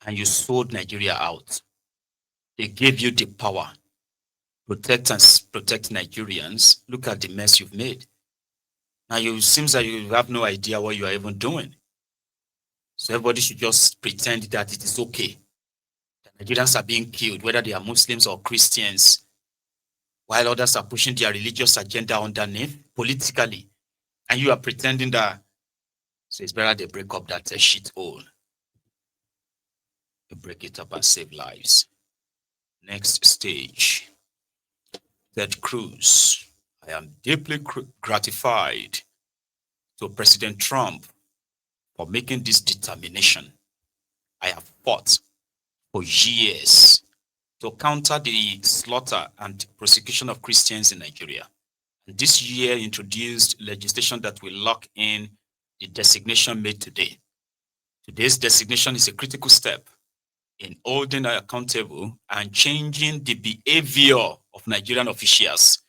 and you sold Nigeria out. They gave you the power. Protect Nigerians. Look at the mess you've made. Now it seems that you have no idea what you are even doing. So everybody should just pretend that it is okay. The Nigerians are being killed, whether they are Muslims or Christians, while others are pushing their religious agenda underneath politically. And you are pretending that, so it's better they break up that shit hole. You break it up and save lives. Next stage. Ted Cruz. I am deeply gratified to President Trump for making this determination. I have fought for years to counter the slaughter and persecution of Christians in Nigeria. And this year introduced legislation that will lock in the designation made today. Today's designation is a critical step in holding accountable and changing the behavior of Nigerian officials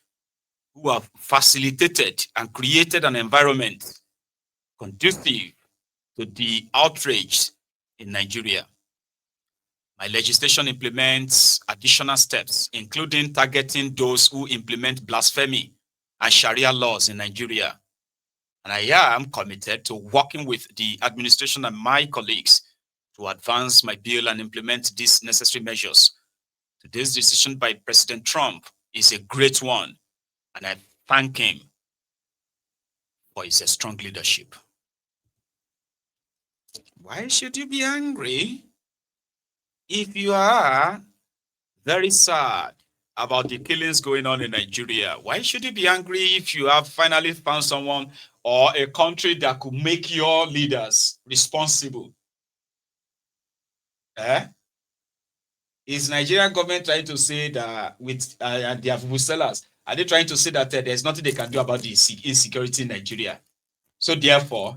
who have facilitated and created an environment conducive to the outrage in Nigeria. My legislation implements additional steps, including targeting those who implement blasphemy and Sharia laws in Nigeria. And I am committed to working with the administration and my colleagues to advance my bill and implement these necessary measures. Today's decision by President Trump is a great one, and I thank him for his strong leadership. Why should you be angry? If you are very sad about the killings going on in Nigeria, why should you be angry if you have finally found someone or a country that could make your leaders responsible? Is Nigerian government trying to say that with and their sellers, are they trying to say that there's nothing they can do about the insecurity in Nigeria? So therefore,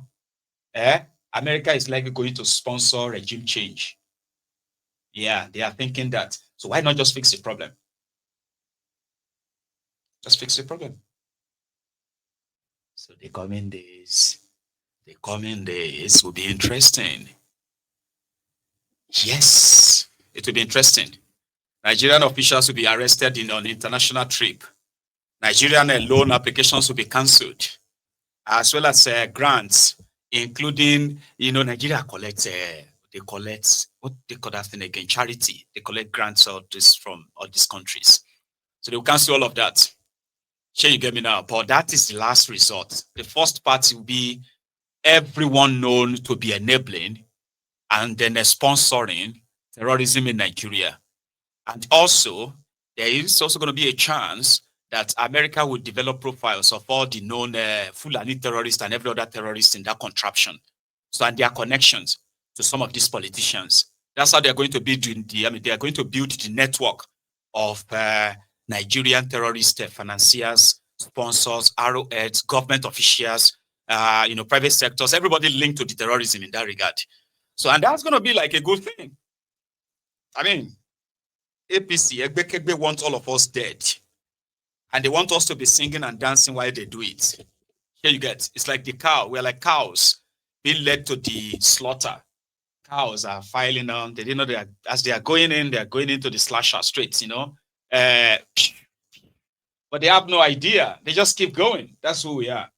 America is likely going to sponsor regime change. Yeah, they are thinking that. So why not just fix the problem? Just fix the problem. So the coming days will be interesting. Yes, it will be interesting. Nigerian officials will be arrested on an international trip. Nigerian loan applications will be cancelled, as well as grants, including, Nigeria collects, they collect, what they call that thing again, charity. They collect grants from all these countries. So they will cancel all of that. Sure, you get me now, but that is the last resort. The first part will be everyone known to be enabling and then sponsoring terrorism in Nigeria. And also, there is also going to be a chance that America will develop profiles of all the known Fulani terrorists and every other terrorist in that contraption. So, and their connections to some of these politicians. That's how they're going to build they are going to build the network of Nigerian terrorist financiers, sponsors, arrowheads, government officials, private sectors, everybody linked to the terrorism in that regard. So, and that's going to be like a good thing. I mean, APC, Egbekegbe wants all of us dead. And they want us to be singing and dancing while they do it. Here you get, it's like the cow. We're like cows being led to the slaughter. Cows are filing on. They didn't know as they are going in, they're going into the slasher straight, but they have no idea. They just keep going. That's who we are.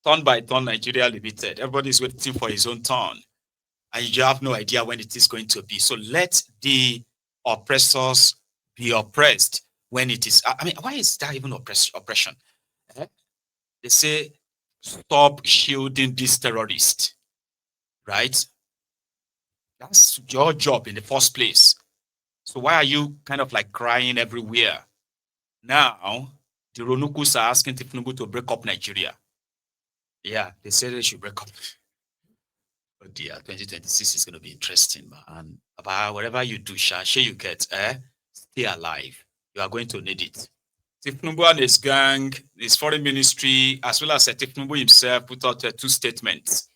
Turn by turn, Nigeria Limited. Everybody's waiting for his own turn. And you have no idea when it is going to be. So let the oppressors be oppressed when it is. I mean, why is that even oppression? They say, stop shielding this terrorist, right? That's your job in the first place. So why are you kind of like crying everywhere? Now, the Ronukus are asking Tinubu to break up Nigeria. Yeah, they say they should break up. Oh dear, 2026 is going to be interesting, man. About whatever you do, sure you get, stay alive. You are going to need it. Tinubu and his gang, his foreign ministry, as well as Tinubu himself, put out 2 statements.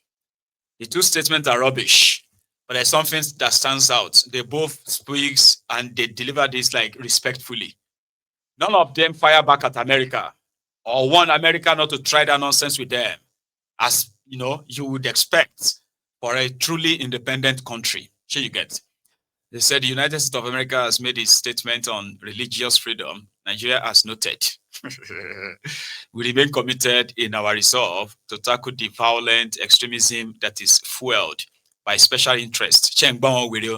The 2 statements are rubbish, but there's something that stands out. They both speak and they deliver this like respectfully. None of them fire back at America or want America not to try that nonsense with them, as you would expect for a truly independent country. Sure you get. They said the United States of America has made its statement on religious freedom. Nigeria has noted. We remain committed in our resolve to tackle the violent extremism that is fueled by special interests,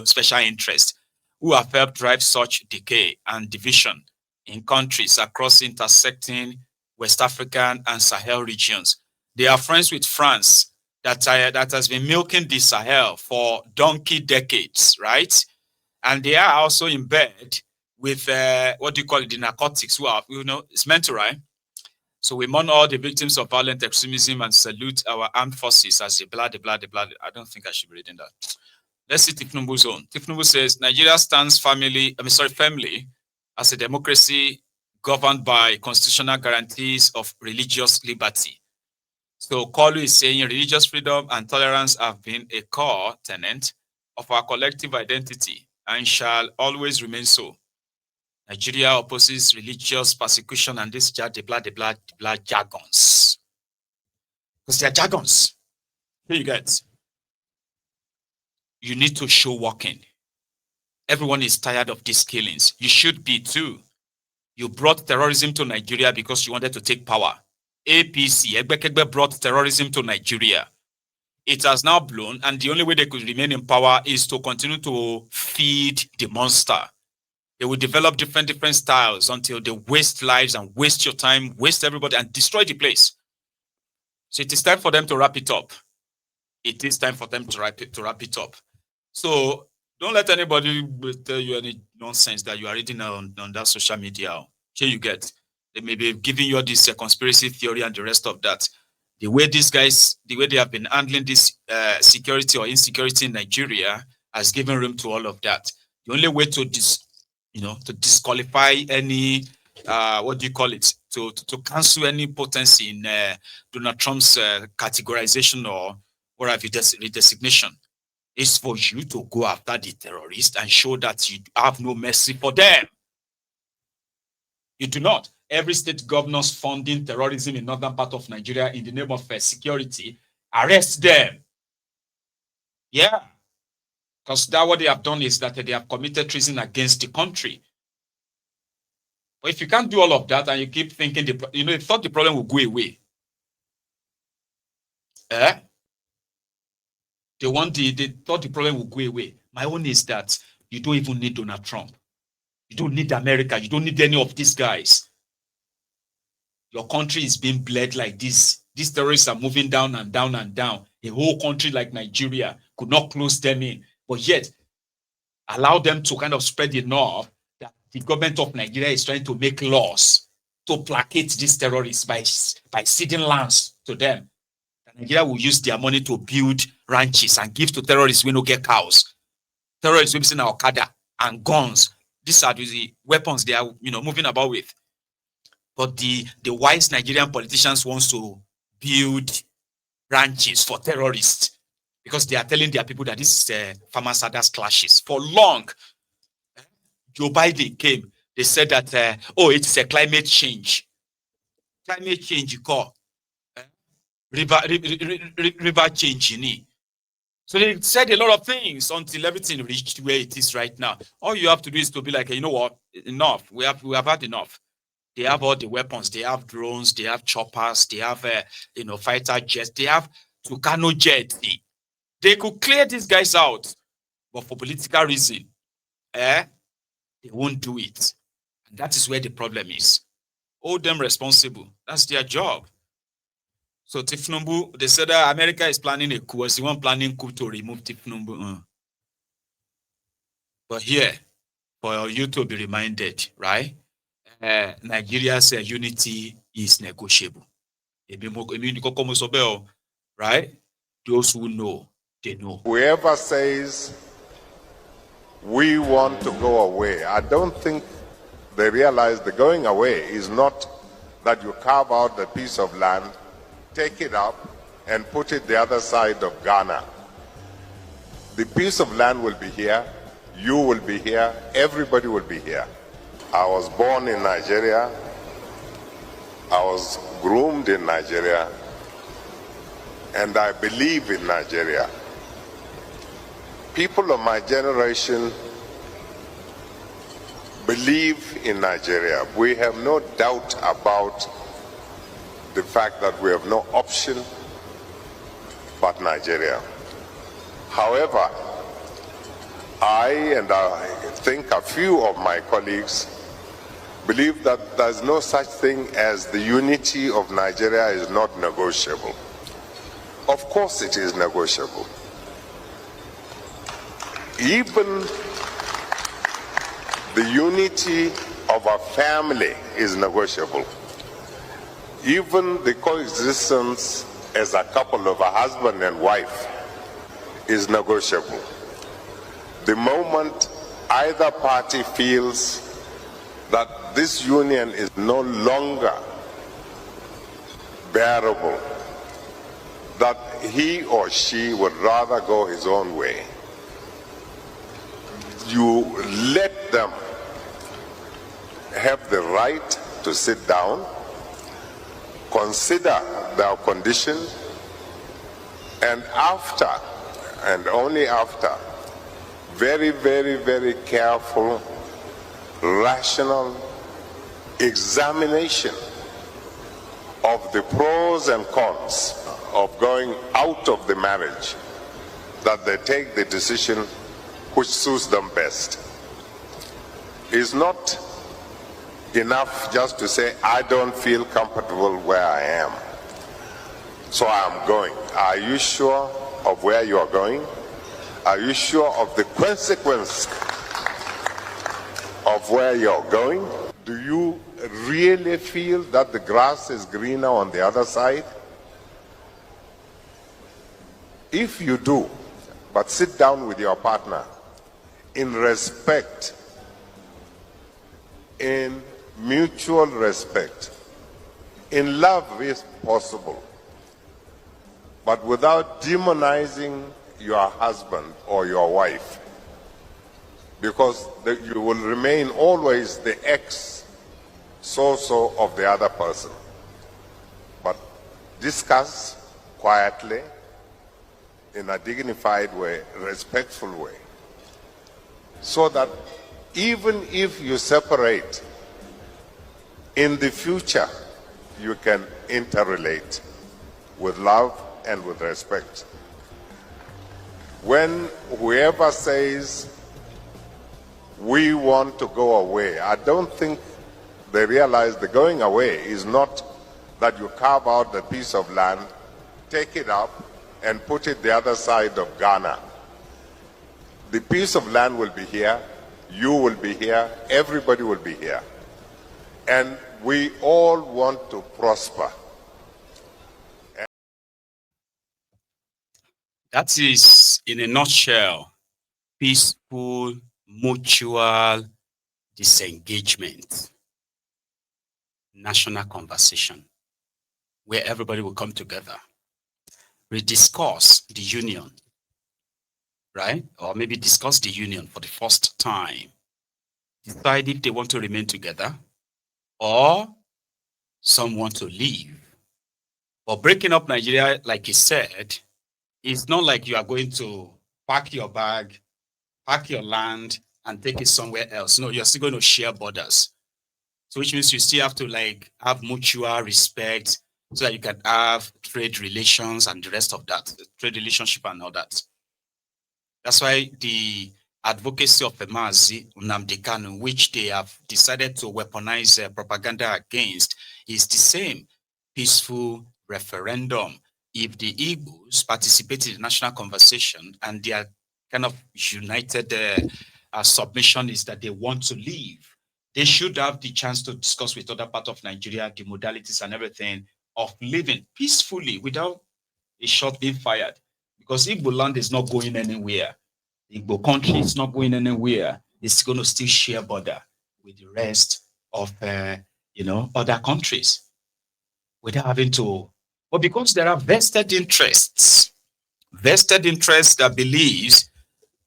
special interests, who have helped drive such decay and division in countries across intersecting West African and Sahel regions. They are friends with France that has been milking the Sahel for donkey decades, right? And they are also in bed with what do you call it, the narcotics, who are, it's mental, right? So we mourn all the victims of violent extremism and salute our armed forces as the blah. I don't think I should be reading that. Let's see Tinubu's own. Tinubu says Nigeria stands firmly as a democracy governed by constitutional guarantees of religious liberty. So Kolu is saying religious freedom and tolerance have been a core tenet of our collective identity and shall always remain so. Nigeria opposes religious persecution and this the blah jargons. Because they are jargons. Here you get. You need to show working. Everyone is tired of these killings. You should be too. You brought terrorism to Nigeria because you wanted to take power. APC, Egbekegbe, brought terrorism to Nigeria. It has now blown, and the only way they could remain in power is to continue to feed the monster. They will develop different styles until they waste lives and waste your time, waste everybody, and destroy the place. So it is time for them to wrap it up. It is time for them to wrap it up. So don't let anybody tell you any nonsense that you are reading on that social media. Here you get. They may be giving you this conspiracy theory and the rest of that. The way these guys, the way they have been handling this security or insecurity in Nigeria has given room to all of that. The only way to disqualify any, what do you call it, to cancel any potency in Donald Trump's categorization or what have you, designation, is for you to go after the terrorists and show that you have no mercy for them. You do not. Every state governors funding terrorism in northern part of Nigeria in the name of security, arrest them. Yeah. Because that what they have done is that they have committed treason against the country. But if you can't do all of that and you keep thinking, you thought the problem will go away. They thought the problem will go away. My own is that you don't even need Donald Trump. You don't need America. You don't need any of these guys. Your country is being bled like this. These terrorists are moving down and down and down. A whole country like Nigeria could not close them in, but yet allow them to kind of spread enough that the government of Nigeria is trying to make laws to placate these terrorists by ceding lands to them. Nigeria will use their money to build ranches and give to terrorists we no get cows. Terrorists will be saying Okada and guns. These are the weapons they are moving about with. But the wise Nigerian politicians want to build ranches for terrorists because they are telling their people that this is farmers' clashes. For long, Joe Biden came. They said that, it is a climate change. Climate change, you call. River change. So they said a lot of things until everything reached where it is right now. All you have to do is to be like, you know what? Enough. We have had enough. They have all the weapons. They have drones. They have choppers. They have, fighter jets. They have Tucano jets. They could clear these guys out, but for political reason, they won't do it. And that is where the problem is. Hold them responsible. That's their job. So Tinubu, they said that America is planning a coup. Was the one planning coup to remove Tinubu? But here, for you to be reminded, right? Nigeria's unity is negotiable. Right? Those who know, they know. Whoever says we want to go away, I don't think they realize the going away is not that you carve out a piece of land, take it up, and put it the other side of Ghana. The piece of land will be here, you will be here, everybody will be here. I was born in Nigeria, I was groomed in Nigeria, and I believe in Nigeria. People of my generation believe in Nigeria. We have no doubt about the fact that we have no option but Nigeria. However, I think a few of my colleagues believe that there's no such thing as the unity of Nigeria is not negotiable. Of course it is negotiable. Even the unity of a family is negotiable. Even the coexistence as a couple of a husband and wife is negotiable. The moment either party feels that this union is no longer bearable, that he or she would rather go his own way, you let them have the right to sit down, consider their condition, and after, and only after, very, very, very careful, rational examination of the pros and cons of going out of the marriage, that they take the decision which suits them best. It's not enough just to say, I don't feel comfortable where I am, so I'm going. Are you sure of where you are going? Are you sure of the consequence of where you're going? Do you really feel that the grass is greener on the other side? If you do, but sit down with your partner in respect, in mutual respect, in love if possible, but without demonizing your husband or your wife, because you will remain always the ex so-so of the other person. But discuss quietly, in a dignified way, respectful way, so that even if you separate, in the future you can interrelate with love and with respect. When whoever says we want to go away, I don't think they realize the going away is not that you carve out a piece of land, take it up and put it the other side of Ghana. The piece of land will be here, you will be here, everybody will be here. And we all want to prosper. That is, in a nutshell, peaceful, mutual disengagement, national conversation, where everybody will come together, rediscuss the union, right? Or maybe discuss the union for the first time, decide if they want to remain together or some want to leave. But breaking up Nigeria, like he said, it's not like you are going to pack your bag, pack your land, and take it somewhere else. No, you're still going to share borders. So which means you still have to like have mutual respect so that you can have trade relations and the rest of that, trade relationship and all that. That's why the advocacy of Mazi Nnamdi Kanu, which they have decided to weaponize propaganda against, is the same peaceful referendum. If the Igbos participate in the national conversation and their kind of united submission is that they want to leave, they should have the chance to discuss with other parts of Nigeria the modalities and everything of living peacefully without a shot being fired. Because Igbo land is not going anywhere. The Igbo country is not going anywhere. It's going to still share border with the rest of other countries without having to. But because there are vested interests that believes,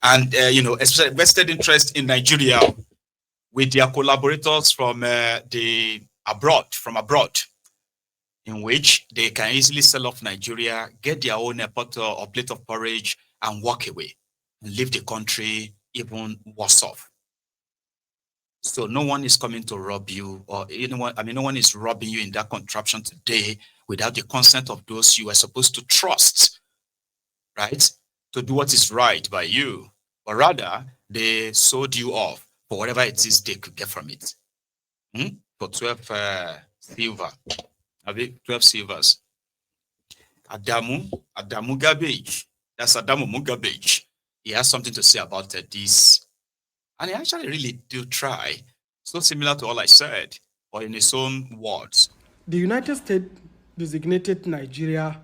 and especially vested interest in Nigeria with their collaborators from abroad, in which they can easily sell off Nigeria, get their own pot or plate of porridge, and walk away and leave the country even worse off. So no one is coming to rob you, or no one is robbing you in that contraption today without the consent of those you are supposed to trust, right? To do what is right by you. But rather, they sold you off for whatever it is they could get from it. For 12 silver. 12 silvers. Adamu Garbage. That's Adamu Mugarbage. He has something to say about this. And he actually really do try. It's not similar to all I said, but in his own words. The United States designated Nigeria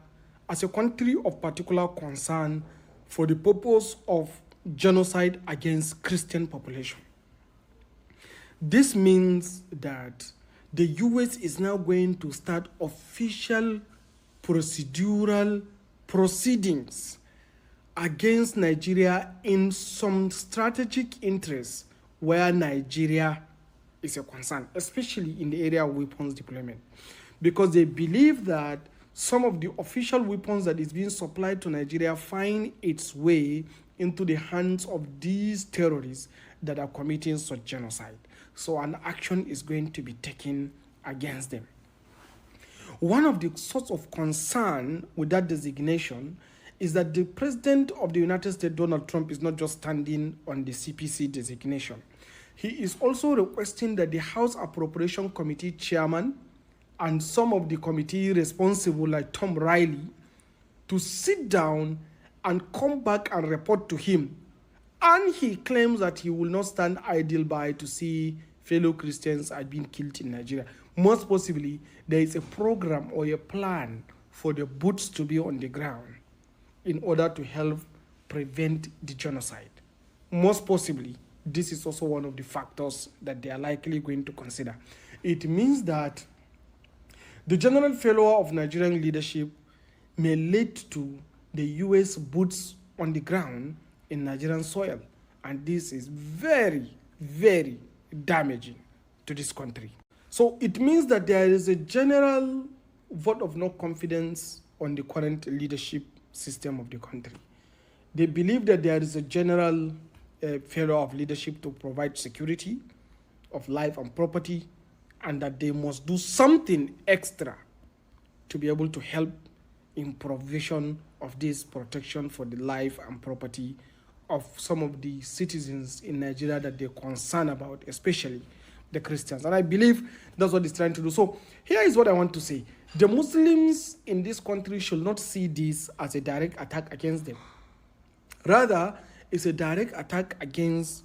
as a country of particular concern for the purpose of genocide against Christian population. This means that the US is now going to start official procedural proceedings against Nigeria in some strategic interests where Nigeria is a concern, especially in the area of weapons deployment, because they believe that some of the official weapons that is being supplied to Nigeria find its way into the hands of these terrorists that are committing such genocide. So an action is going to be taken against them. One of the sorts of concern with that designation is that the President of the United States, Donald Trump, is not just standing on the CPC designation. He is also requesting that the House Appropriation Committee chairman and some of the committee responsible, like Tom Riley, to sit down and come back and report to him. And he claims that he will not stand idle by to see fellow Christians are being killed in Nigeria. Most possibly, there is a program or a plan for the boots to be on the ground in order to help prevent the genocide. Most possibly, this is also one of the factors that they are likely going to consider. It means that the general failure of Nigerian leadership may lead to the US boots on the ground in Nigerian soil. And this is very, very damaging to this country. So it means that there is a general vote of no confidence on the current leadership system of the country. They believe that there is a general failure of leadership to provide security of life and property, and that they must do something extra to be able to help in provision of this protection for the life and property of some of the citizens in Nigeria that they're concerned about, especially the Christians. And I believe that's what it's trying to do. So here is what I want to say. The Muslims in this country should not see this as a direct attack against them. Rather, it's a direct attack against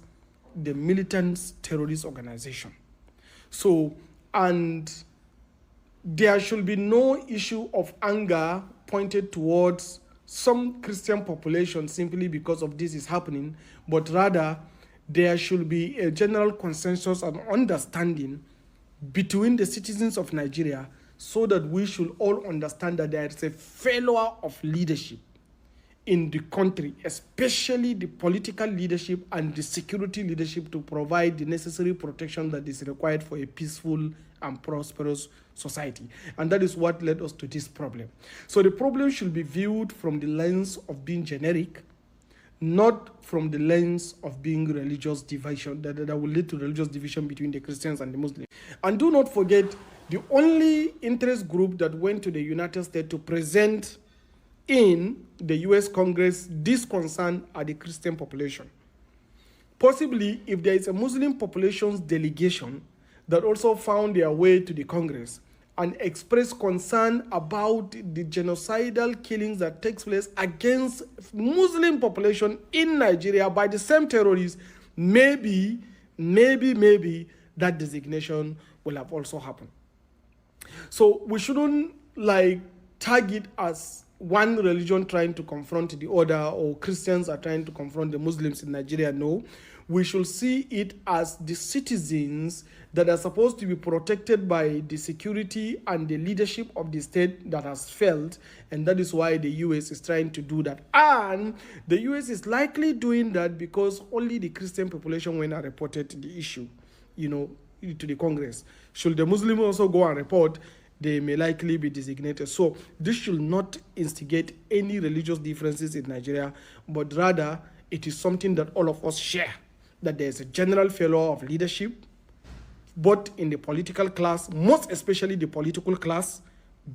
the militant terrorist organization. So, and there should be no issue of anger pointed towards some Christian population simply because of this is happening, but rather there should be a general consensus and understanding between the citizens of Nigeria so that we should all understand that there is a failure of leadership in the country, especially the political leadership and the security leadership, to provide the necessary protection that is required for a peaceful and prosperous society. And that is what led us to this problem. So the problem should be viewed from the lens of being generic, not from the lens of being religious division, that will lead to religious division between the Christians and the Muslims. And do not forget, the only interest group that went to the United States to present in the US Congress this concern are the Christian population. Possibly, if there is a Muslim population's delegation that also found their way to the Congress and expressed concern about the genocidal killings that takes place against Muslim population in Nigeria by the same terrorists, maybe that designation will have also happened. So we shouldn't tag it as one religion trying to confront the other, or Christians are trying to confront the Muslims in Nigeria. No, we should see it as the citizens that are supposed to be protected by the security and the leadership of the state that has failed, and that is why the US is trying to do that. And the US is likely doing that because only the Christian population went and reported the issue, to the Congress. Should the Muslim also go and report, they may likely be designated. So this should not instigate any religious differences in Nigeria, but rather it is something that all of us share, that there is a general failure of leadership both in the political class, most especially the political class,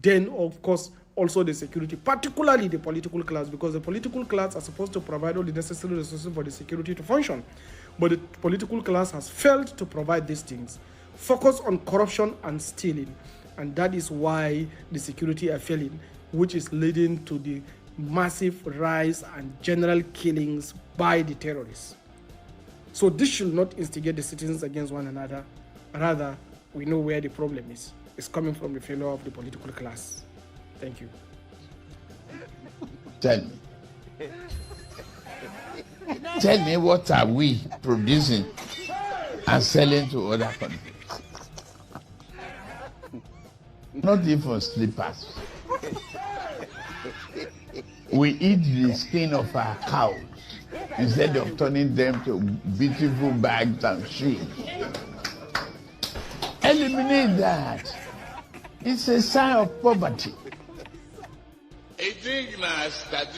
then of course also the security, particularly the political class, because the political class are supposed to provide all the necessary resources for the security to function. But the political class has failed to provide these things. Focus on corruption and stealing. And that is why the security are failing, which is leading to the massive rise and general killings by the terrorists. So this should not instigate the citizens against one another. Rather, we know where the problem is. It's coming from the failure of the political class. Thank you. Tell me what are we producing and selling to other countries? Not even slippers. We eat the skin of our cows instead of turning them to beautiful bags and shoes. Eliminate that. It's a sign of poverty.